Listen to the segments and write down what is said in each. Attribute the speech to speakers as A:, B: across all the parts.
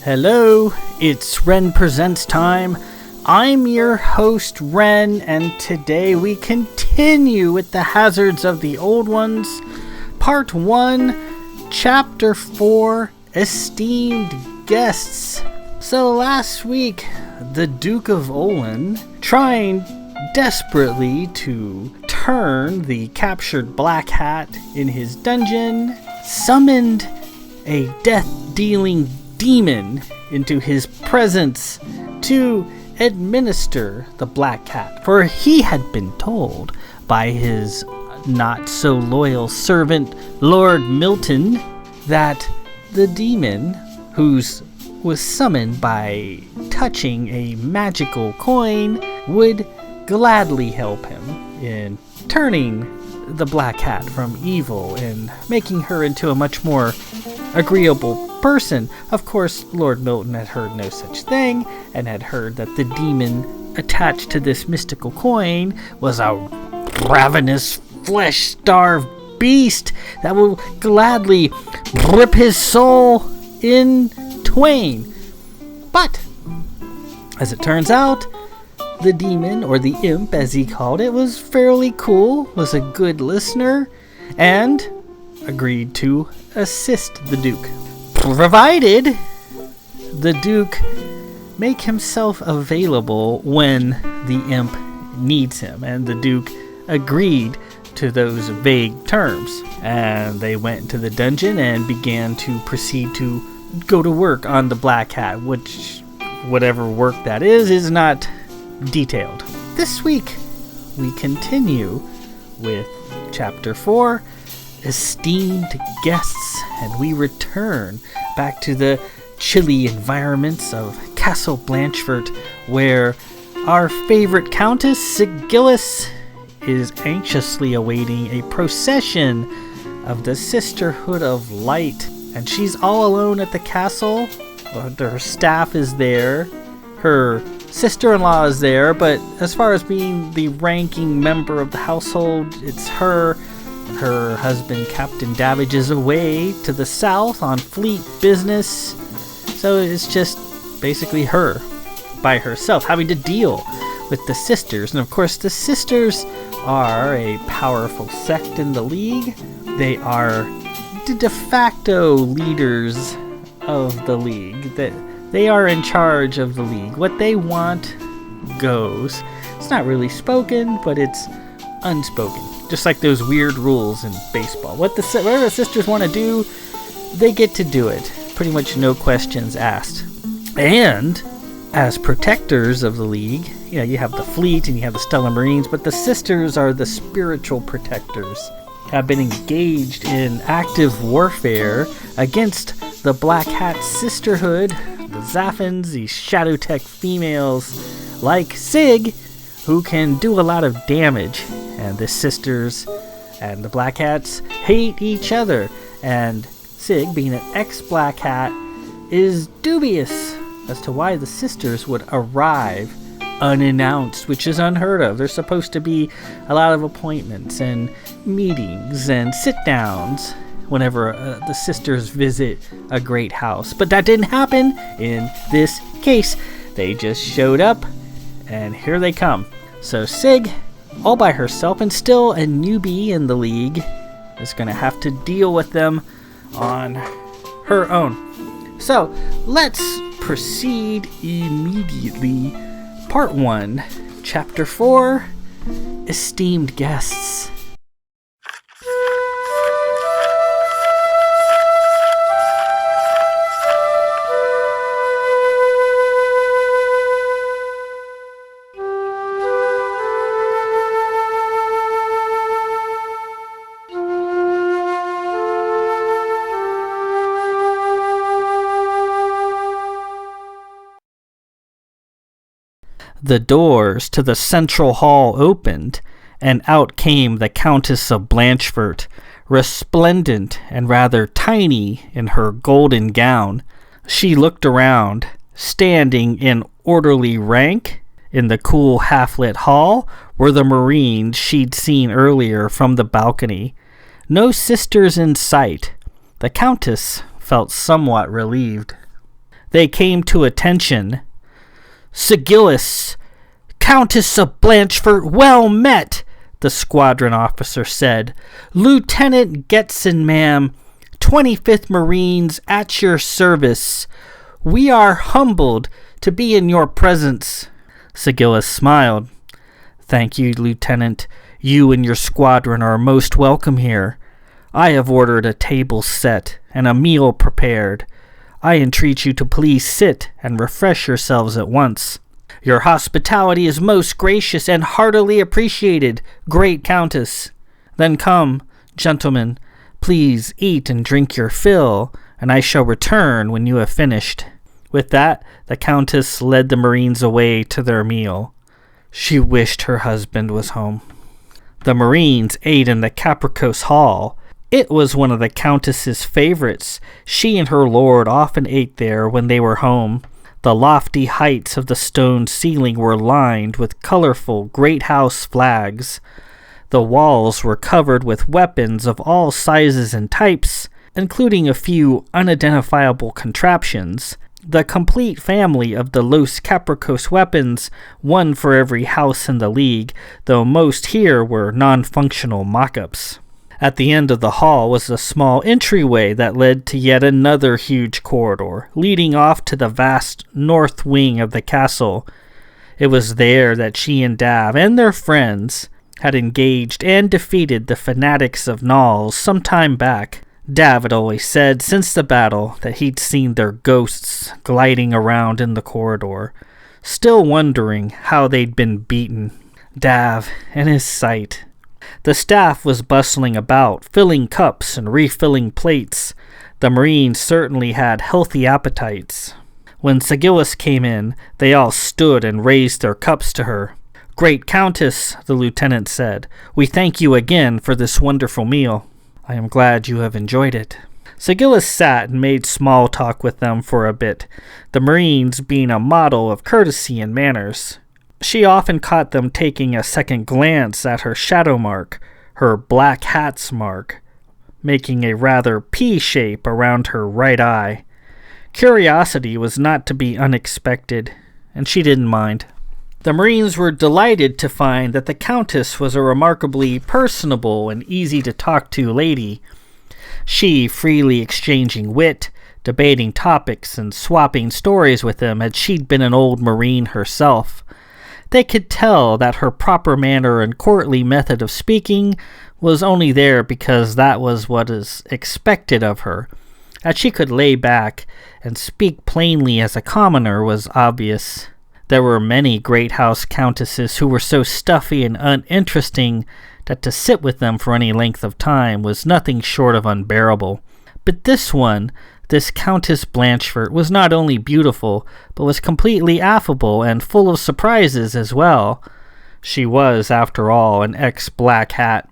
A: Hello, it's Ren Presents time. I'm your host, Ren, and today we continue with the hazards of the old ones. Part 1, Chapter 4, Esteemed Guests. So last week, the Duke of Olin, trying desperately to turn the captured Black Hat in his dungeon, summoned a death-dealing demon into his presence to administer the Black Cat, for he had been told by his not-so-loyal servant, Lord Milton, that the demon, who was summoned by touching a magical coin, would gladly help him in turning the Black Hat from evil and making her into a much more agreeable person. Of course, Lord Milton had heard no such thing, and had heard that the demon attached to this mystical coin was a ravenous, flesh-starved beast that will gladly rip his soul in twain. But, as it turns out, the demon, or the imp as he called it, was fairly cool, was a good listener, and agreed to assist the Duke, provided the Duke make himself available when the imp needs him. And the Duke agreed to those vague terms, and they went into the dungeon and began to proceed to go to work on the Black Hat, which, whatever work that is not detailed. This week we continue with Chapter 4, Esteemed Guests, and we return back to the chilly environments of Castle Blanchfort, where our favorite Countess Sygillis is anxiously awaiting a procession of the Sisterhood of Light, and she's all alone at the castle. Her staff is there, her sister-in-law is there, but as far as being the ranking member of the household, it's her. Her husband, Captain Davage, is away to the south on fleet business, so it's just basically her by herself having to deal with the sisters. And of course, the sisters are a powerful sect in the League. They are de facto leaders of the League. They are in charge of the League. What they want goes. It's not really spoken, but it's unspoken. Just like those weird rules in baseball. Whatever the sisters want to do, they get to do it. Pretty much no questions asked. And as protectors of the League, you have the fleet and you have the Stellar Marines, but the sisters are the spiritual protectors. Have been engaged in active warfare against the Black Hat Sisterhood, the Zaffins, these Shadow Tech females like Sig, who can do a lot of damage. And the sisters and the Black Hats hate each other. And Sig, being an ex-Black Hat, is dubious as to why the sisters would arrive unannounced, which is unheard of. There's supposed to be a lot of appointments and meetings and sit-downs whenever the sisters visit a great house. But that didn't happen in this case. They just showed up, and here they come. So Sig, all by herself and still a newbie in the League, is going to have to deal with them on her own. So let's proceed immediately. Part 1, Chapter 4, Esteemed Guests. The doors to the central hall opened, and out came the Countess of Blanchfort, resplendent and rather tiny in her golden gown. She looked around. Standing in orderly rank in the cool half-lit hall were the Marines she'd seen earlier from the balcony. No sisters in sight. The Countess felt somewhat relieved. They came to attention. "Sygillis, Countess of Blanchford, well met," the squadron officer said. "Lieutenant Getson, ma'am, 25th Marines at your service. We are humbled to be in your presence." Sygillis smiled. "Thank you, Lieutenant. You and your squadron are most welcome here. I have ordered a table set and a meal prepared. I entreat you to please sit and refresh yourselves at once. Your hospitality is most gracious and heartily appreciated, great Countess. Then come, gentlemen, please eat and drink your fill, and I shall return when you have finished." With that, the Countess led the Marines away to their meal. She wished her husband was home. The Marines ate in the Capricos Hall. It was one of the Countess's favorites. She and her lord often ate there when they were home. The lofty heights of the stone ceiling were lined with colorful great house flags. The walls were covered with weapons of all sizes and types, including a few unidentifiable contraptions. The complete family of the Los Capricos weapons, one for every house in the league, though most here were non-functional mock-ups. At the end of the hall was a small entryway that led to yet another huge corridor, leading off to the vast north wing of the castle. It was there that she and Dav and their friends had engaged and defeated the fanatics of Knowles some time back. Dav had always said since the battle that he'd seen their ghosts gliding around in the corridor, still wondering how they'd been beaten. Dav and his sight. The staff was bustling about, filling cups and refilling plates. The Marines certainly had healthy appetites. When Sygillis came in, they all stood and raised their cups to her. "Great Countess," the lieutenant said, "we thank you again for this wonderful meal." "I am glad you have enjoyed it." Sygillis sat and made small talk with them for a bit, the Marines being a model of courtesy and manners. She often caught them taking a second glance at her shadow mark, her black hat's mark, making a rather P shape around her right eye. Curiosity was not to be unexpected, and she didn't mind. The Marines were delighted to find that the Countess was a remarkably personable and easy-to-talk-to lady. She freely exchanging wit, debating topics, and swapping stories with them as she'd been an old Marine herself. They could tell that her proper manner and courtly method of speaking was only there because that was what is expected of her. That she could lay back and speak plainly as a commoner was obvious. There were many great house countesses who were so stuffy and uninteresting that to sit with them for any length of time was nothing short of unbearable. But this one, this Countess Blanchford, was not only beautiful, but was completely affable and full of surprises as well. She was, after all, an ex-Black Hat.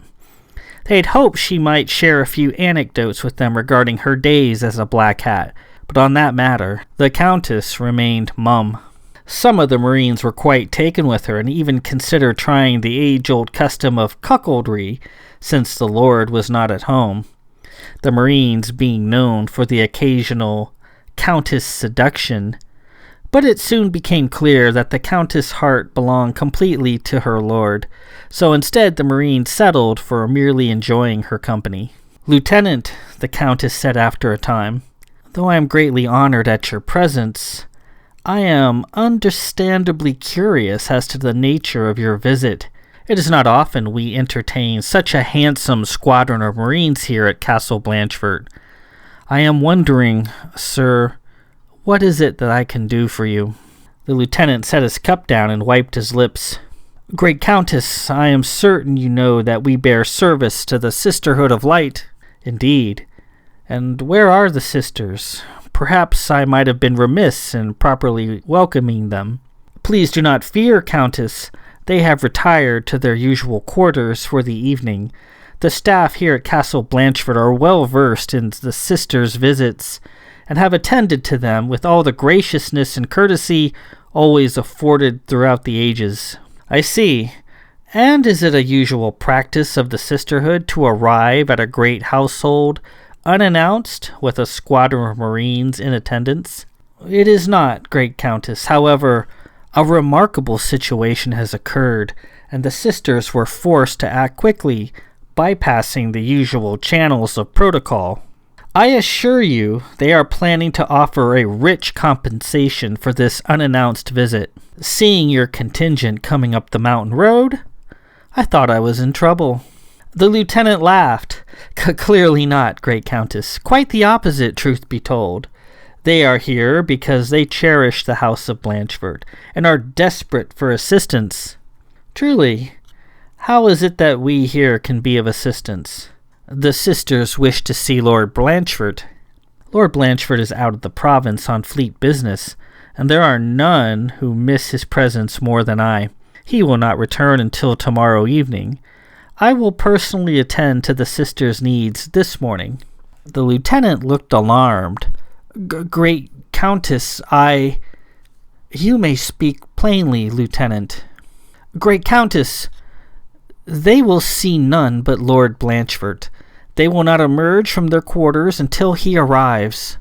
A: They'd hoped she might share a few anecdotes with them regarding her days as a Black Hat, but on that matter, the Countess remained mum. Some of the Marines were quite taken with her and even considered trying the age-old custom of cuckoldry, since the Lord was not at home. The Marines being known for the occasional Countess seduction, but it soon became clear that the Countess' heart belonged completely to her lord, so instead the Marines settled for merely enjoying her company. "Lieutenant," the Countess said after a time, "though I am greatly honored at your presence, I am understandably curious as to the nature of your visit. It is not often we entertain such a handsome squadron of Marines here at Castle Blanchford. I am wondering, sir, what is it that I can do for you?" The lieutenant set his cup down and wiped his lips. "Great Countess, I am certain you know that we bear service to the Sisterhood of Light." "Indeed. And where are the sisters? Perhaps I might have been remiss in properly welcoming them." "Please do not fear, Countess. They have retired to their usual quarters for the evening. The staff here at Castle Blanchford are well versed in the sisters' visits, and have attended to them with all the graciousness and courtesy always afforded throughout the ages." "I see. And is it a usual practice of the sisterhood to arrive at a great household unannounced with a squadron of Marines in attendance?" It is not, great Countess. However, a remarkable situation has occurred, and the sisters were forced to act quickly, bypassing the usual channels of protocol. I assure you they are planning to offer a rich compensation for this unannounced visit. Seeing your contingent coming up the mountain road, I thought I was in trouble. The lieutenant laughed. Clearly not, great Countess. Quite the opposite, truth be told. They are here because they cherish the House of Blanchford and are desperate for assistance. Truly, how is it that we here can be of assistance? The sisters wish to see Lord Blanchford. Lord Blanchford is out of the province on fleet business, and there are none who miss his presence more than I. He will not return until tomorrow evening. I will personally attend to the sisters' needs this morning. The lieutenant looked alarmed. Great Countess, You may speak plainly, Lieutenant. Great Countess, they will see none but Lord Blanchford. They will not emerge from their quarters until he arrives.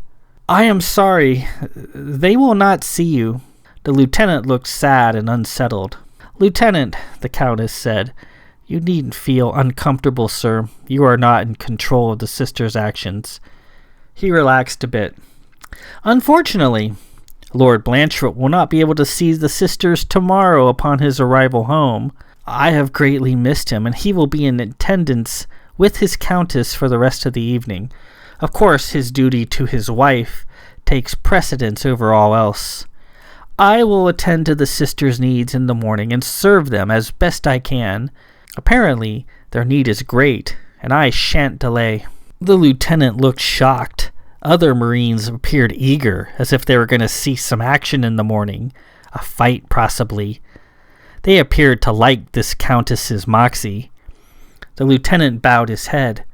A: I am sorry. They will not see you. The lieutenant looked sad and unsettled. Lieutenant, the Countess said, you needn't feel uncomfortable, sir. You are not in control of the sisters' actions. He relaxed a bit. Unfortunately, Lord Blanchford will not be able to see the sisters tomorrow upon his arrival home. I have greatly missed him, and he will be in attendance with his countess for the rest of the evening. Of course, his duty to his wife takes precedence over all else. I will attend to the sisters' needs in the morning and serve them as best I can. Apparently, their need is great, and I shan't delay. The lieutenant looked shocked. Other Marines appeared eager, as if they were going to see some action in the morning. A fight, possibly. They appeared to like this countess's moxie. The lieutenant bowed his head.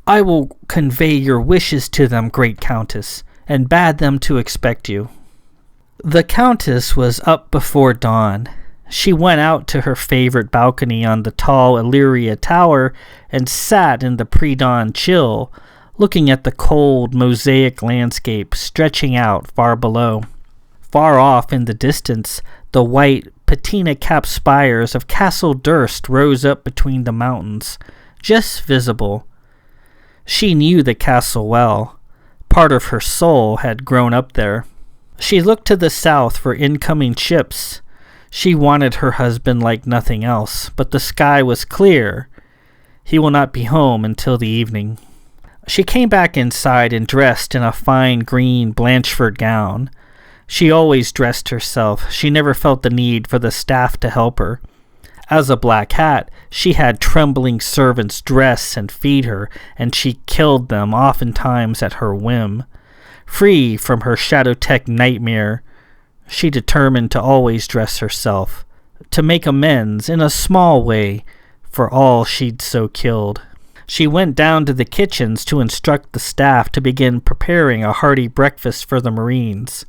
A: I will convey your wishes to them, great countess, and bade them to expect you. The countess was up before dawn. She went out to her favorite balcony on the tall Illyria Tower and sat in the pre-dawn chill, looking at the cold mosaic landscape stretching out far below. Far off in the distance, the white patina-capped spires of Castle Durst rose up between the mountains, just visible. She knew the castle well. Part of her soul had grown up there. She looked to the south for incoming ships. She wanted her husband like nothing else, but the sky was clear. He will not be home until the evening. She came back inside and dressed in a fine green Blanchford gown. She always dressed herself. She never felt the need for the staff to help her. As a Black Hat, she had trembling servants dress and feed her, and she killed them oftentimes at her whim. Free from her Shadowtech nightmare, she determined to always dress herself, to make amends in a small way for all she'd so killed. She went down to the kitchens to instruct the staff to begin preparing a hearty breakfast for the Marines.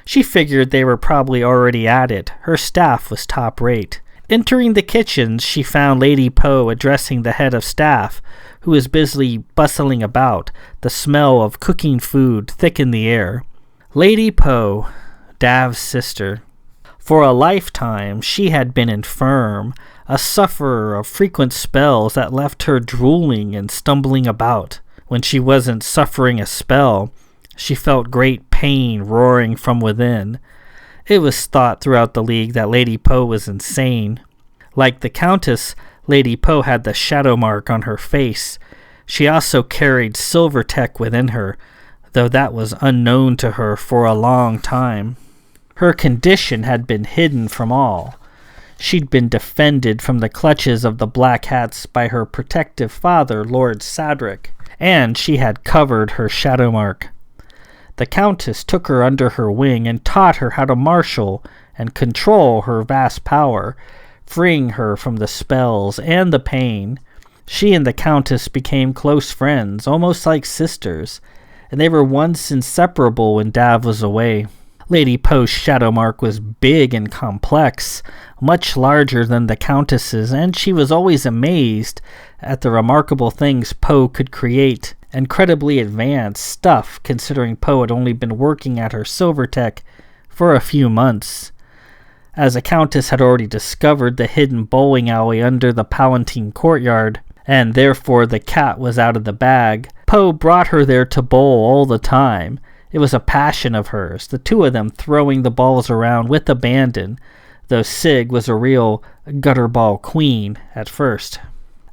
A: She figured they were probably already at it. Her staff was top rate. Entering the kitchens, she found Lady Poe addressing the head of staff, who was busily bustling about. The smell of cooking food thick in the air. Lady Poe, Dav's sister. For a lifetime, she had been infirm, a sufferer of frequent spells that left her drooling and stumbling about. When she wasn't suffering a spell, she felt great pain roaring from within. It was thought throughout the League that Lady Poe was insane. Like the Countess, Lady Poe had the shadow mark on her face. She also carried Silvertech within her, though that was unknown to her for a long time. Her condition had been hidden from all. She'd been defended from the clutches of the Black Hats by her protective father, Lord Sadric, and she had covered her shadow mark. The Countess took her under her wing and taught her how to marshal and control her vast power, freeing her from the spells and the pain. She and the Countess became close friends, almost like sisters, and they were once inseparable when Dav was away. Lady Poe's shadow mark was big and complex, much larger than the Countess's, and she was always amazed at the remarkable things Poe could create. Incredibly advanced stuff, considering Poe had only been working at her Silvertech for a few months. As the Countess had already discovered the hidden bowling alley under the Palatine courtyard, and therefore the cat was out of the bag, Poe brought her there to bowl all the time. It was a passion of hers, the two of them throwing the balls around with abandon, though Sig was a real gutterball queen at first.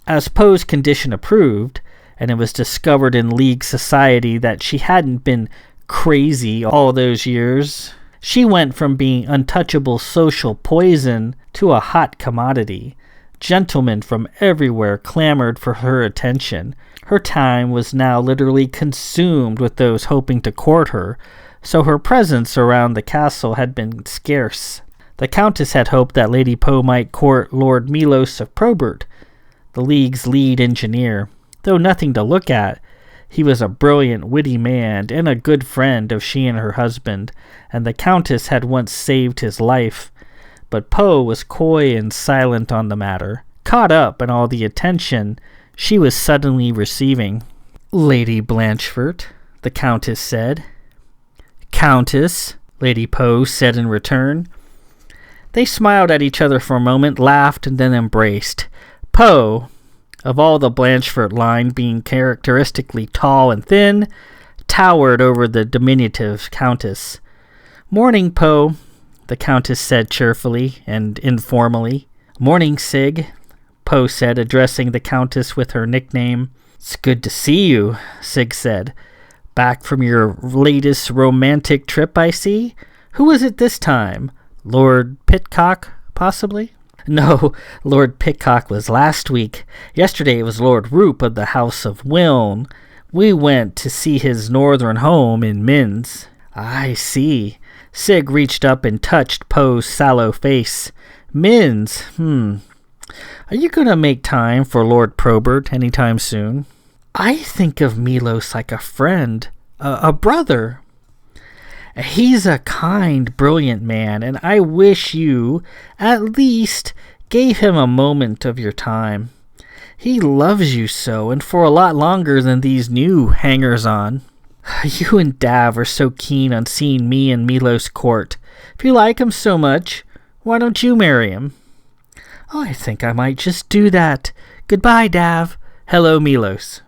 A: As Poe's condition improved, and it was discovered in League society that she hadn't been crazy all those years, she went from being untouchable social poison to a hot commodity. Gentlemen from everywhere clamored for her attention. Her time was now literally consumed with those hoping to court her, so her presence around the castle had been scarce. The Countess had hoped that Lady Poe might court Lord Milos of Probert, the League's lead engineer. Though nothing to look at, he was a brilliant, witty man and a good friend of she and her husband, and the Countess had once saved his life. But Poe was coy and silent on the matter, caught up in all the attention she was suddenly receiving. "Lady Blanchefort," the Countess said. "Countess," Lady Poe said in return. They smiled at each other for a moment, laughed, and then embraced. Poe, of all the Blanchefort line being characteristically tall and thin, towered over the diminutive Countess. "Morning, Poe," the Countess said cheerfully and informally. "Morning, Sig," Poe said, addressing the Countess with her nickname. "It's good to see you," Sig said. "Back from your latest romantic trip, I see. Who was it this time? Lord Pitcock, possibly?" "No, Lord Pitcock was last week. Yesterday it was Lord Roop of the House of Wilne. We went to see his northern home in Minns." "I see." Sig reached up and touched Poe's sallow face. "Minns, Are you going to make time for Lord Probert anytime soon?" "I think of Milos like a friend, a brother." "He's a kind, brilliant man, and I wish you, at least, gave him a moment of your time. He loves you so, and for a lot longer than these new hangers-on. You and Dav are so keen on seeing me and Milos court. If you like him so much, why don't you marry him?" "Oh, I think I might just do that. Goodbye, Dav. Hello, Milos."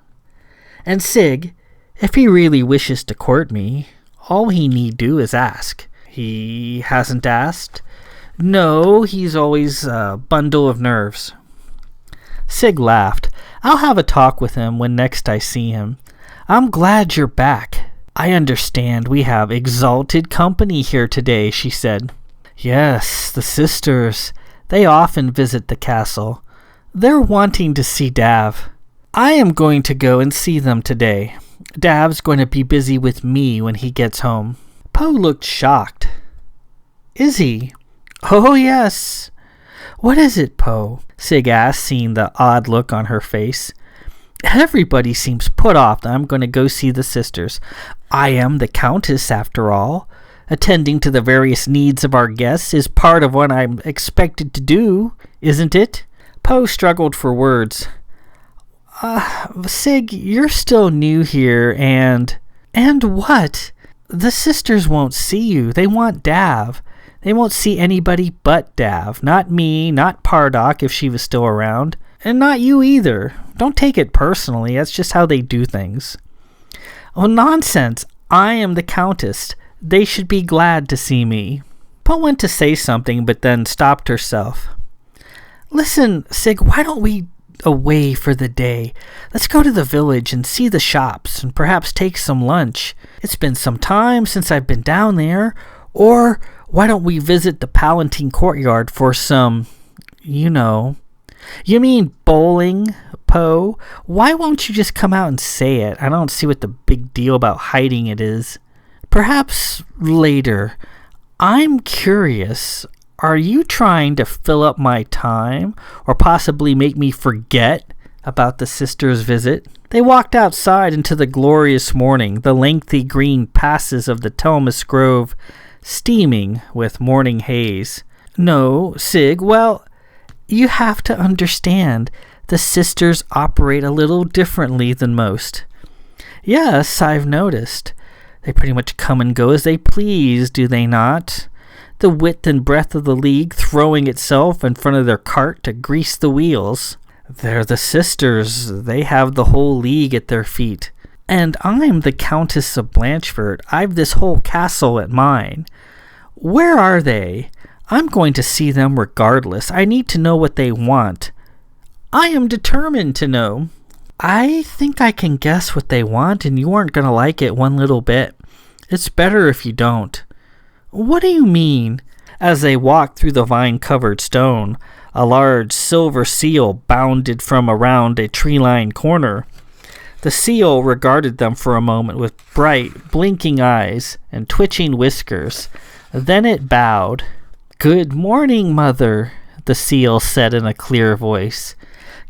A: "And Sig, if he really wishes to court me, all he need do is ask." "He hasn't asked?" "No, he's always a bundle of nerves." Sig laughed. "I'll have a talk with him when next I see him. I'm glad you're back. I understand we have exalted company here today," she said. "Yes, the sisters. They often visit the castle. They're wanting to see Dav. I am going to go and see them today. Dav's going to be busy with me when he gets home." Poe looked shocked. "Is he?" "Oh, yes." "What is it, Poe?" Sig asked, seeing the odd look on her face. "Everybody seems put off that I'm going to go see the sisters. I am the Countess, after all. Attending to the various needs of our guests is part of what I'm expected to do, isn't it?" Poe struggled for words. Sig, you're still new here, and..." "And what?" "The sisters won't see you. They want Dav. They won't see anybody but Dav. Not me, not Pardock if she was still around, and not you either. Don't take it personally. That's just how they do things." "Oh, nonsense. I am the Countess. They should be glad to see me." Poe went to say something, but then stopped herself. "Listen, Sig, why don't we away for the day? Let's go to the village and see the shops and perhaps take some lunch. It's been some time since I've been down there. Or why don't we visit the Palatine courtyard for some, "You mean bowling, Poe? Why won't you just come out and say it? I don't see what the big deal about hiding it is." "Perhaps later. I'm curious. Are you trying to fill up my time or possibly make me forget about the sisters' visit?" They walked outside into the glorious morning, the lengthy green passes of the Telmus Grove steaming with morning haze. "No, Sig, well, you have to understand, the sisters operate a little differently than most." "Yes, I've noticed. They pretty much come and go as they please, do they not? The width and breadth of the league throwing itself in front of their cart to grease the wheels. They're the sisters. They have the whole league at their feet. And I'm the Countess of Blanchford. I've this whole castle at mine. Where are they? I'm going to see them regardless. I need to know what they want. I am determined to know." "I think I can guess what they want, and you aren't going to like it one little bit. It's better if you don't." "What do you mean?" As they walked through the vine-covered stone, a large silver seal bounded from around a tree-lined corner. The seal regarded them for a moment with bright, blinking eyes and twitching whiskers. Then it bowed. "Good morning, Mother," the seal said in a clear voice.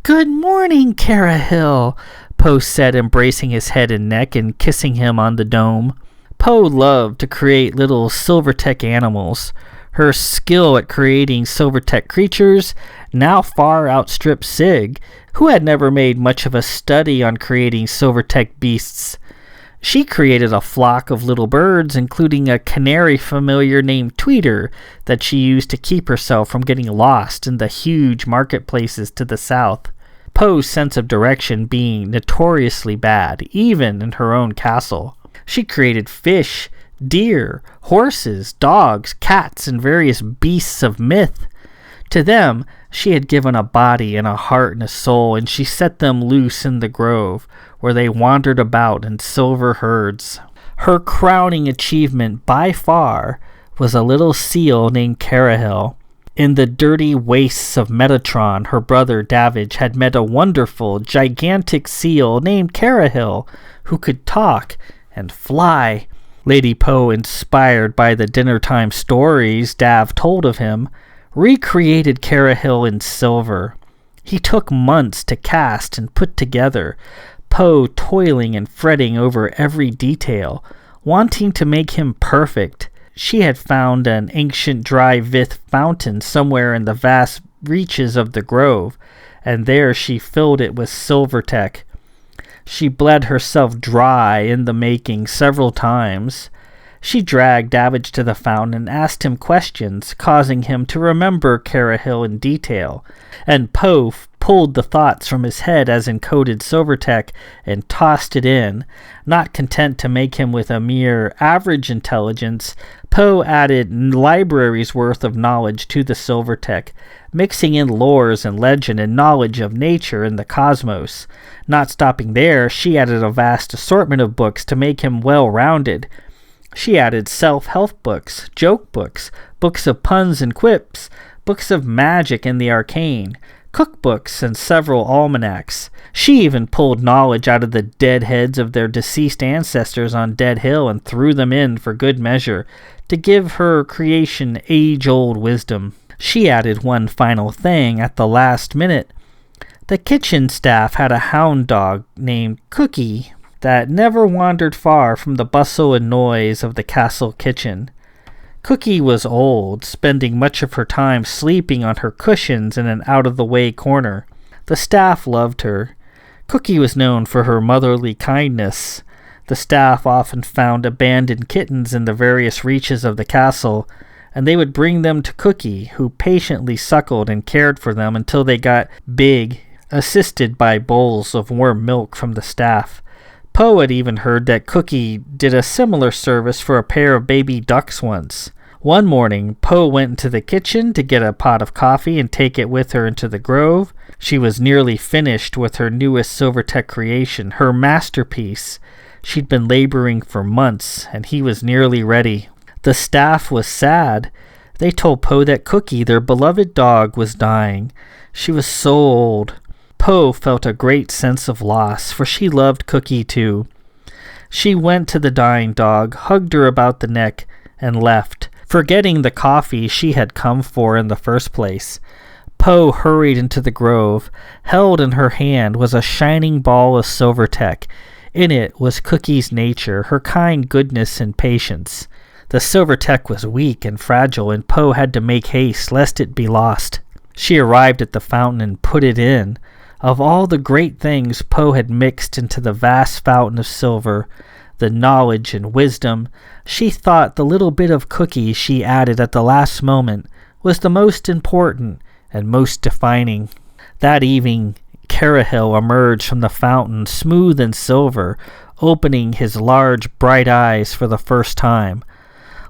A: "Good morning, Carahill," Poe said, embracing his head and neck and kissing him on the dome. Poe loved to create little Silvertech animals. Her skill at creating Silvertech creatures now far outstripped Sig, who had never made much of a study on creating Silvertech beasts. She created a flock of little birds, including a canary familiar named Tweeter that she used to keep herself from getting lost in the huge marketplaces to the south. Poe's sense of direction being notoriously bad, even in her own castle. She created fish, deer, horses, dogs, cats, and various beasts of myth. To them, she had given a body and a heart and a soul, and she set them loose in the grove, where they wandered about in silver herds. Her crowning achievement, by far, was a little seal named Carahill. In the dirty wastes of Metatron, her brother Davage had met a wonderful, gigantic seal named Carahill, who could talk and fly. Lady Poe, inspired by the dinner-time stories Dav told of him, recreated Carahill in silver. He took months to cast and put together, Poe toiling and fretting over every detail, wanting to make him perfect. She had found an ancient dry Vith fountain somewhere in the vast reaches of the grove, and there she filled it with Silvertech. She bled herself dry in the making several times. She dragged Davage to the fountain and asked him questions, causing him to remember Carahill in detail, and Poe pulled the thoughts from his head as encoded Silvertech and tossed it in. Not content to make him with a mere average intelligence, Poe added libraries worth of knowledge to the Silvertech, mixing in lores and legend and knowledge of nature and the cosmos. Not stopping there, she added a vast assortment of books to make him well-rounded. She added self-help books, joke books, books of puns and quips, books of magic and the arcane, cookbooks, and several almanacs. She even pulled knowledge out of the dead heads of their deceased ancestors on Dead Hill and threw them in for good measure, to give her creation age-old wisdom. She added one final thing at the last minute. The kitchen staff had a hound dog named Cookie that never wandered far from the bustle and noise of the castle kitchen. Cookie was old, spending much of her time sleeping on her cushions in an out-of-the-way corner. The staff loved her. Cookie was known for her motherly kindness. The staff often found abandoned kittens in the various reaches of the castle, and they would bring them to Cookie, who patiently suckled and cared for them until they got big, assisted by bowls of warm milk from the staff. Poe had even heard that Cookie did a similar service for a pair of baby ducks once. One morning, Poe went into the kitchen to get a pot of coffee and take it with her into the grove. She was nearly finished with her newest Silvertech creation, her masterpiece. She'd been laboring for months, and he was nearly ready. The staff was sad. They told Poe that Cookie, their beloved dog, was dying. She was so old. Poe felt a great sense of loss, for she loved Cookie too. She went to the dying dog, hugged her about the neck, and left, forgetting the coffee she had come for in the first place. Poe hurried into the grove. Held in her hand was a shining ball of Silvertech. In it was Cookie's nature, her kind goodness and patience. The silver tech was weak and fragile, and Poe had to make haste lest it be lost. She arrived at the fountain and put it in. Of all the great things Poe had mixed into the vast fountain of silver, the knowledge and wisdom, she thought the little bit of cookie she added at the last moment was the most important and most defining. That evening, Carahill emerged from the fountain smooth and silver, opening his large, bright eyes for the first time.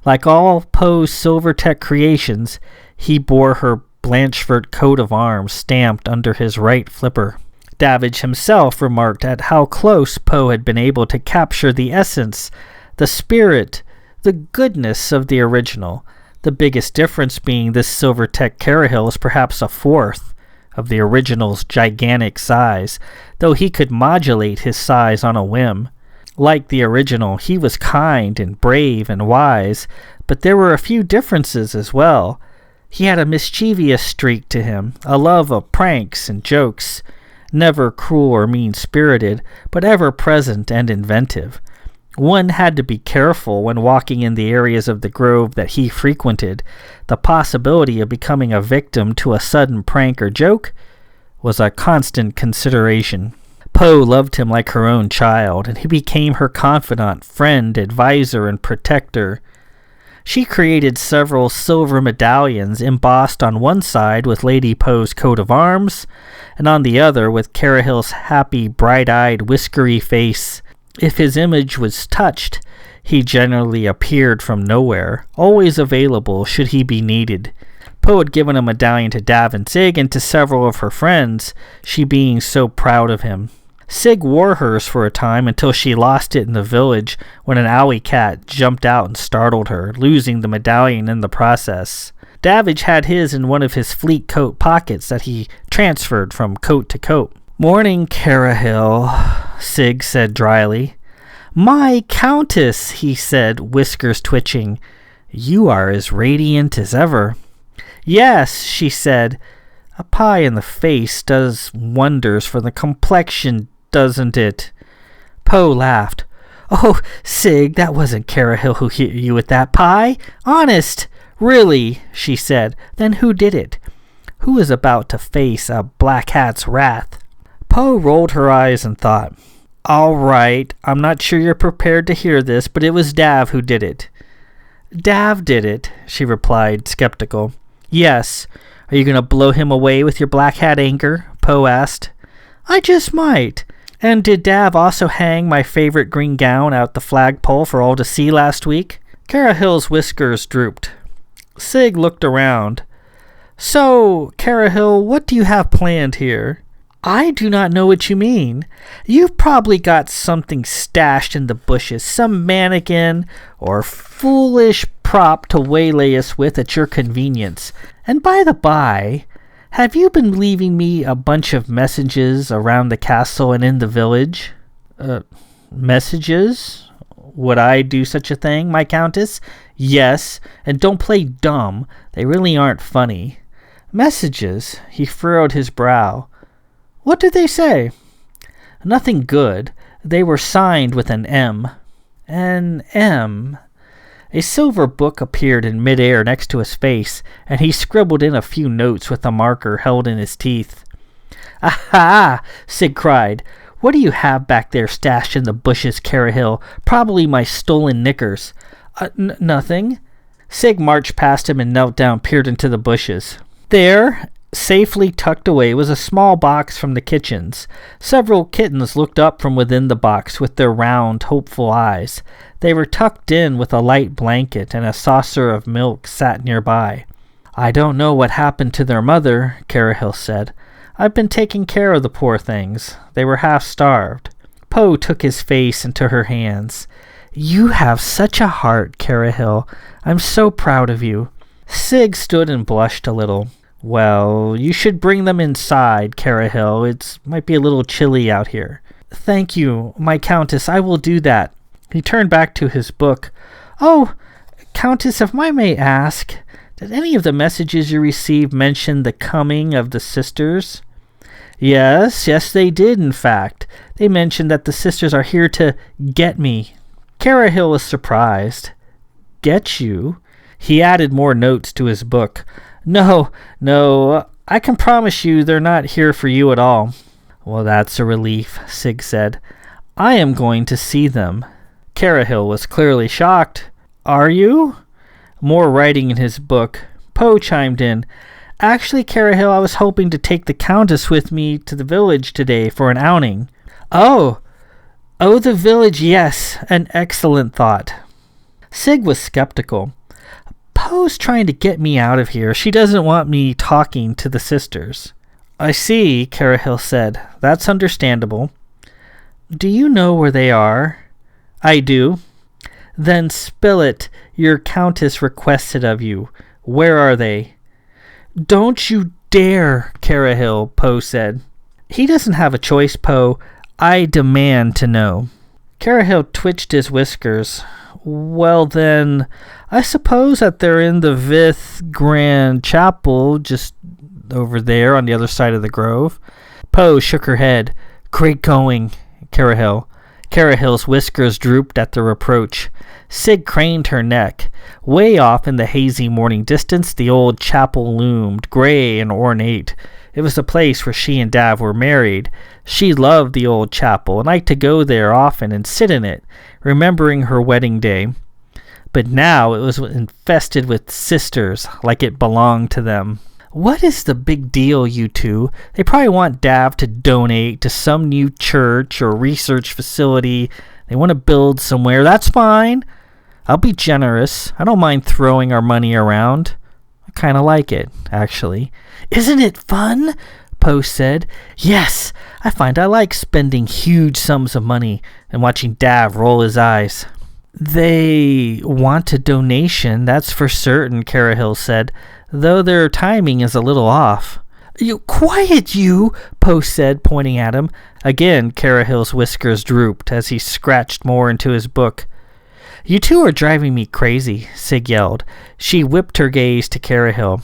A: Like all Poe's Silvertech creations, he bore her Blanchford coat of arms stamped under his right flipper. Davage himself remarked at how close Poe had been able to capture the essence, the spirit, the goodness of the original, the biggest difference being this Silvertech Carahill is perhaps a fourth of the original's gigantic size, though he could modulate his size on a whim. Like the original, he was kind and brave and wise, but there were a few differences as well. He had a mischievous streak to him, a love of pranks and jokes, never cruel or mean-spirited, but ever present and inventive. One had to be careful when walking in the areas of the grove that he frequented. The possibility of becoming a victim to a sudden prank or joke was a constant consideration. Poe loved him like her own child, and he became her confidant, friend, advisor, and protector. She created several silver medallions embossed on one side with Lady Poe's coat of arms, and on the other with Carahill's happy, bright-eyed, whiskery face. If his image was touched, he generally appeared from nowhere, always available should he be needed. Poe had given a medallion to Dav and Sig and to several of her friends, she being so proud of him. Sig wore hers for a time until she lost it in the village when an alley cat jumped out and startled her, losing the medallion in the process. Davage had his in one of his fleet coat pockets that he transferred from coat to coat. "Morning, Carahill," Sig said dryly. "My Countess," he said, whiskers twitching. "You are as radiant as ever." "Yes," she said. "A pie in the face does wonders for the complexion, doesn't it?" Poe laughed. "Oh, Sig, that wasn't Carahill who hit you with that pie. Honest." "Really?" she said. "Then who did it? Who is about to face a black hat's wrath?" Poe rolled her eyes and thought, "All right, I'm not sure you're prepared to hear this, but it was Dav who did it." "Dav did it," she replied, skeptical. "Yes. Are you going to blow him away with your black hat anger?" Poe asked. "I just might. And did Dav also hang my favorite green gown out the flagpole for all to see last week?" Carahill's whiskers drooped. Sig looked around. "So, Carahill, what do you have planned here?" "I do not know what you mean. You've probably got something stashed in the bushes, some mannequin or foolish prop to waylay us with at your convenience. And by the by, have you been leaving me a bunch of messages around the castle and in the village?" Messages? Would I do such a thing, my Countess?" "Yes, and don't play dumb. They really aren't funny." "Messages?" He furrowed his brow. "What did they say?" "Nothing good. They were signed with an M." "An M?" A silver book appeared in midair next to his face, and he scribbled in a few notes with a marker held in his teeth. "Aha!" Sig cried. "What do you have back there stashed in the bushes, Carahill? Probably my stolen knickers." Nothing." Sig marched past him and knelt down, peered into the bushes. There, safely tucked away, was a small box from the kitchens. Several kittens looked up from within the box with their round, hopeful eyes. They were tucked in with a light blanket, and a saucer of milk sat nearby. "I don't know what happened to their mother," Carahill said. "I've been taking care of the poor things. They were half-starved." Poe took his face into her hands. "You have such a heart, Carahill. I'm so proud of you." Sig stood and blushed a little. "Well, you should bring them inside, Carahill. It might be a little chilly out here." "Thank you, my Countess. I will do that." He turned back to his book. "Oh, Countess, if I may ask, did any of the messages you received mention the coming of the sisters?" Yes, they did, in fact. They mentioned that the sisters are here to get me." Carahill was surprised. get you. He added more notes to his book. No, I can promise you they're not here for you at all. Well, that's a relief, Sig said. I am going to see them. Carahill was clearly shocked. Are you? More writing in his book. Poe chimed in. Actually, Carahill, I was hoping to take the Countess with me to the village today for an outing. Oh, the village, yes, an excellent thought. Sig was skeptical. Poe's trying to get me out of here. She doesn't want me talking to the sisters. I see, Carahill said. That's understandable. Do you know where they are? I do. Then spill it. Your Countess requested of you. Where are they? Don't you dare, Carahill, Poe said. He doesn't have a choice, Poe. I demand to know. Carahill twitched his whiskers. Well then, I suppose that they're in the Vith Grand Chapel, just over there on the other side of the grove. Poe shook her head. Great going, Carahill. Carahill's whiskers drooped at the reproach. Sig craned her neck. Way off in the hazy morning distance, the old chapel loomed, gray and ornate. It was the place where she and Dav were married. She loved the old chapel and liked to go there often and sit in it, remembering her wedding day. But now it was infested with sisters, like it belonged to them. What is the big deal, you two? They probably want Dav to donate to some new church or research facility. They want to build somewhere. That's fine. I'll be generous. I don't mind throwing our money around. I kind of like it, actually. Isn't it fun? Poe said. Yes, I find I like spending huge sums of money and watching Dav roll his eyes. They want a donation, that's for certain, Carahill said, though their timing is a little off. Quiet, you, Poe said, pointing at him. Again, Carahill's whiskers drooped as he scratched more into his book. You two are driving me crazy, Sig yelled. She whipped her gaze to Carahill.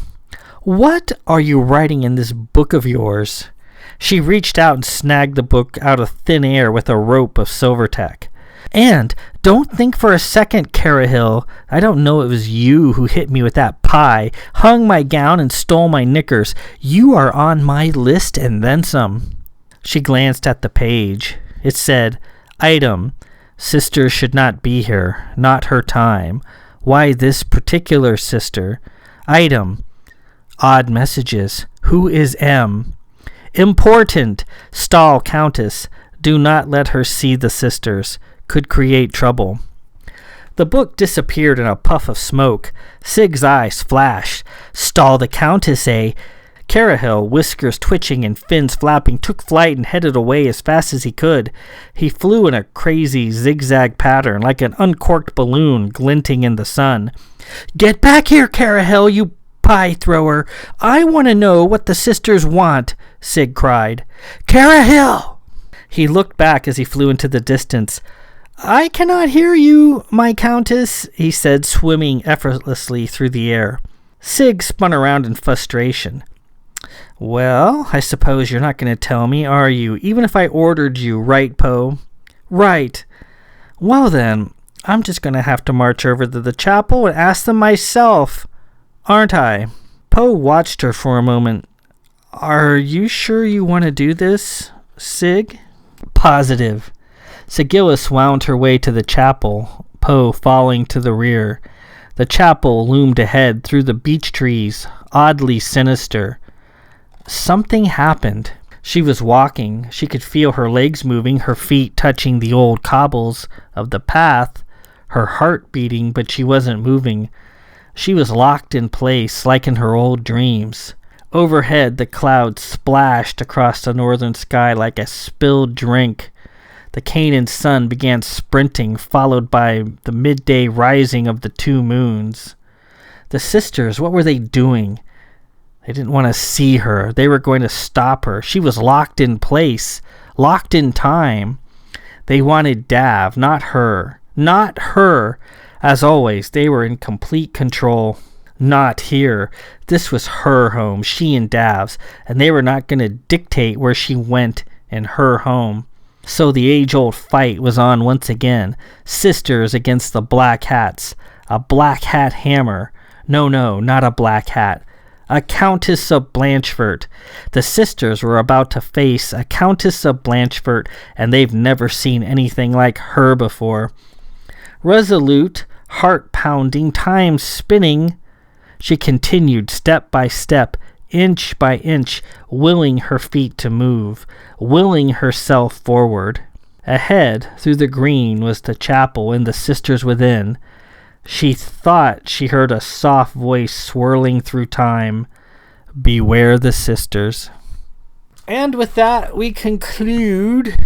A: What are you writing in this book of yours? She reached out and snagged the book out of thin air with a rope of silver tack. And don't think for a second, Carahill, I don't know it was you who hit me with that pie, hung my gown, and stole my knickers. You are on my list and then some. She glanced at the page. It said, Item, Sister should not be here, not her time. Why this particular sister? Item, Odd messages. Who is M? Important, Stall Countess. Do not let her see the sisters. Could create trouble. The book disappeared in a puff of smoke. Sig's eyes flashed. Stall the Countess, eh? Carahill, whiskers twitching and fins flapping, took flight and headed away as fast as he could. He flew in a crazy zigzag pattern, like an uncorked balloon glinting in the sun. Get back here, Carahill, you pie thrower. I want to know what the sisters want, Sig cried. Carahill! He looked back as he flew into the distance. I cannot hear you, my Countess, he said, swimming effortlessly through the air. Sig spun around in frustration. Well, I suppose you're not going to tell me, are you? Even if I ordered you, right, Poe? Right. Well then, I'm just going to have to march over to the chapel and ask them myself, aren't I? Poe watched her for a moment. Are you sure you want to do this, Sig? Positive. Sygillis wound her way to the chapel, Poe falling to the rear. The chapel loomed ahead through the beech trees, oddly sinister. Something happened. She was walking. She could feel her legs moving, her feet touching the old cobbles of the path, her heart beating, but she wasn't moving. She was locked in place, like in her old dreams. Overhead, the clouds splashed across the northern sky like a spilled drink. The Canaan sun began sprinting, followed by the midday rising of the two moons. The sisters, what were they doing? They didn't want to see her. They were going to stop her. She was locked in place, locked in time. They wanted Dav, not her. Not her. As always, they were in complete control. Not here. This was her home, she and Dav's, and they were not going to dictate where she went in her home. So the age-old fight was on once again. Sisters against the black hats. a black hat hammer. No, not a black hat. A Countess of Blanchford. The sisters were about to face a Countess of Blanchford, and they've never seen anything like her before. Resolute, heart-pounding, time-spinning, she continued step by step, inch by inch, willing her feet to move, willing herself forward. Ahead, through the green, was the chapel and the sisters within. She thought she heard a soft voice swirling through time. Beware the sisters. And with that, we conclude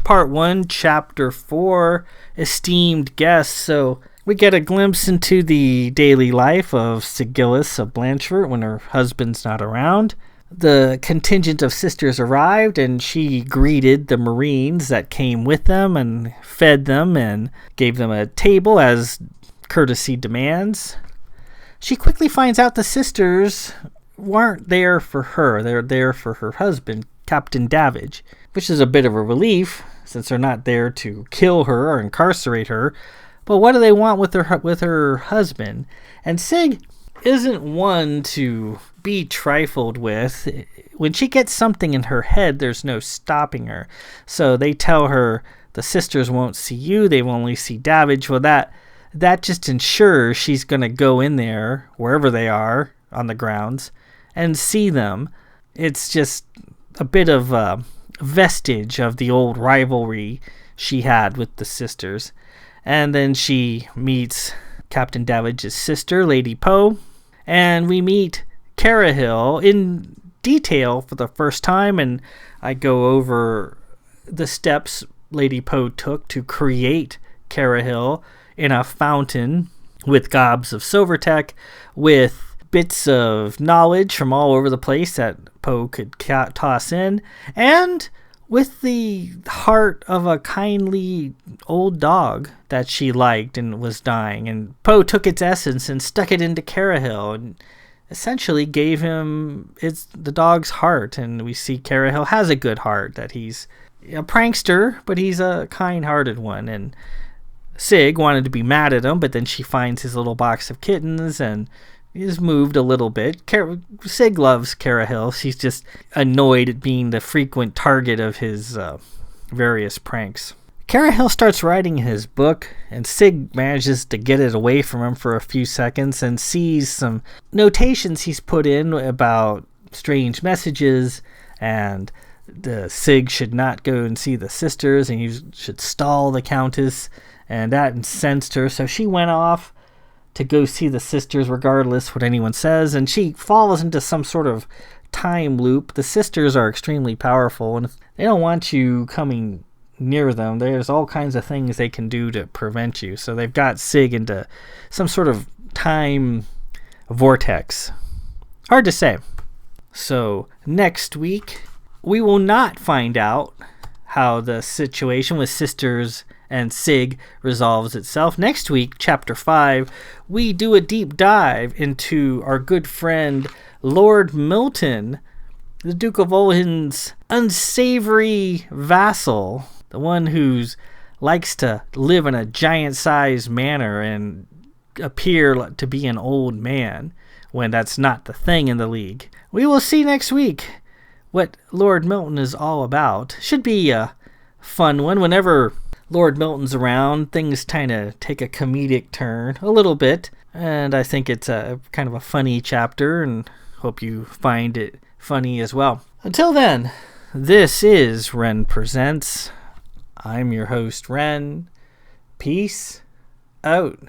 A: Part 1, Chapter 4, Esteemed Guests. So we get a glimpse into the daily life of Sygillis of Blanchford when her husband's not around. The contingent of sisters arrived, and she greeted the Marines that came with them and fed them and gave them a table as courtesy demands. She quickly finds out the sisters weren't there for her. They're there for her husband, Captain Davage, which is a bit of a relief since they're not there to kill her or incarcerate her. But what do they want with her husband? And Sig isn't one to be trifled with. When she gets something in her head, there's no stopping her. So they tell her the sisters won't see you, they will only see Davage. Well, that just ensures she's going to go in there, wherever they are on the grounds, and see them. It's just a bit of a vestige of the old rivalry she had with the sisters. And then she meets Captain Davage's sister, Lady Poe, and we meet Carahill in detail for the first time, and I go over the steps Lady Poe took to create Carahill in a fountain with gobs of Silvertech, with bits of knowledge from all over the place that Poe could toss in, and with the heart of a kindly old dog that she liked and was dying. And Poe took its essence and stuck it into Carahill and essentially gave him the dog's heart. And we see Carahill has a good heart, that he's a prankster, but he's a kind-hearted one. And Sig wanted to be mad at him, but then she finds his little box of kittens and is moved a little bit. Sig loves Carahill. She's just annoyed at being the frequent target of his various pranks. Carahill starts writing his book, and Sig manages to get it away from him for a few seconds and sees some notations he's put in about strange messages, and the Sig should not go and see the sisters, and he should stall the Countess, and that incensed her, so she went off to go see the sisters regardless what anyone says, and she falls into some sort of time loop. The sisters are extremely powerful, and if they don't want you coming near them, there's all kinds of things they can do to prevent you. So they've got Sig into some sort of time vortex. Hard to say. So next week, we will not find out how the situation with sisters and Sig resolves itself. Next week, Chapter 5, we do a deep dive into our good friend Lord Milton, the Duke of Olhin's unsavory vassal, the one who likes to live in a giant-sized manor and appear to be an old man when that's not the thing in the League. We will see next week what Lord Milton is all about. Should be a fun one. Whenever Lord Milton's around, things kind of take a comedic turn a little bit, and I think it's a kind of a funny chapter, and hope you find it funny as well. Until then, this is Ren Presents. I'm your host, Ren. Peace out.